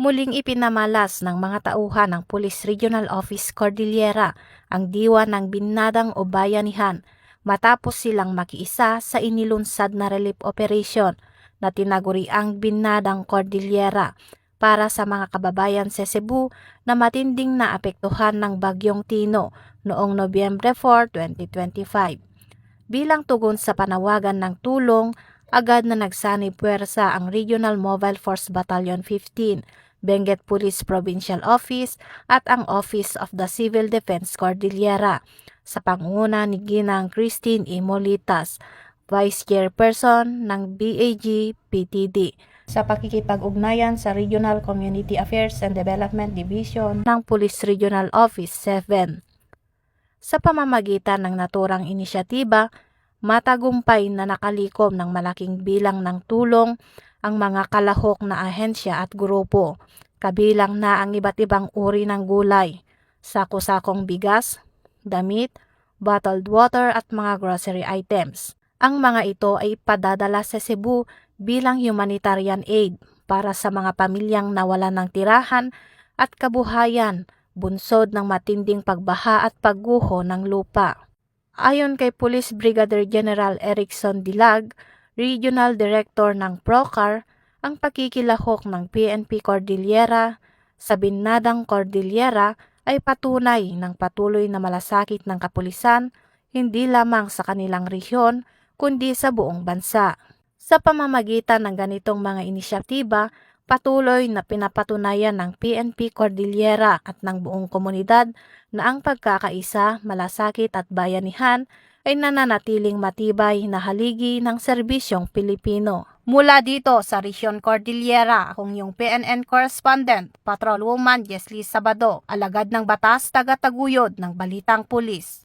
Muling ipinamalas ng mga tauhan ng Police Regional Office Cordillera ang diwa ng Binnadang o Bayanihan matapos silang makiisa sa inilunsad na relief operation na tinaguriang Binnadang Cordillera para sa mga kababayan sa Cebu na matinding naapektuhan ng Bagyong Tino noong Nobyembre 4, 2025. Bilang tugon sa panawagan ng tulong, agad na nagsanib puwersa ang Regional Mobile Force Battalion 15, Benguet Police Provincial Office at ang Office of the Civil Defense Cordillera sa pangunguna ni Ginang Christine E. Molitas, Vice Chairperson ng BAG-PTD, sa pakikipag-ugnayan sa Regional Community Affairs and Development Division ng Police Regional Office 7. Sa pamamagitan ng naturang inisyatiba, matagumpay na nakalikom ng malaking bilang ng tulong ang mga kalahok na ahensya at grupo, kabilang na ang iba't ibang uri ng gulay, sako-sakong bigas, damit, bottled water at mga grocery items. Ang mga ito ay ipadadala sa Cebu bilang humanitarian aid para sa mga pamilyang nawalan ng tirahan at kabuhayan bunsod ng matinding pagbaha at pagguho ng lupa. Ayon kay Police Brigadier General Erickson Dilag, Regional Director ng PROCAR, ang pakikilahok ng PNP Cordillera sa Binnadang Cordillera ay patunay ng patuloy na malasakit ng kapulisan hindi lamang sa kanilang rehiyon kundi sa buong bansa. Sa pamamagitan ng ganitong mga inisyatiba, patuloy na pinapatunayan ng PNP Cordillera at ng buong komunidad na ang pagkakaisa, malasakit at bayanihan ay nananatiling matibay na haligi ng serbisyong Pilipino. Mula dito sa Region Cordillera, akong yung PNN correspondent, Patrolwoman Jesly Sabado, alagad ng batas, taga-taguyod ng Balitang Pulis.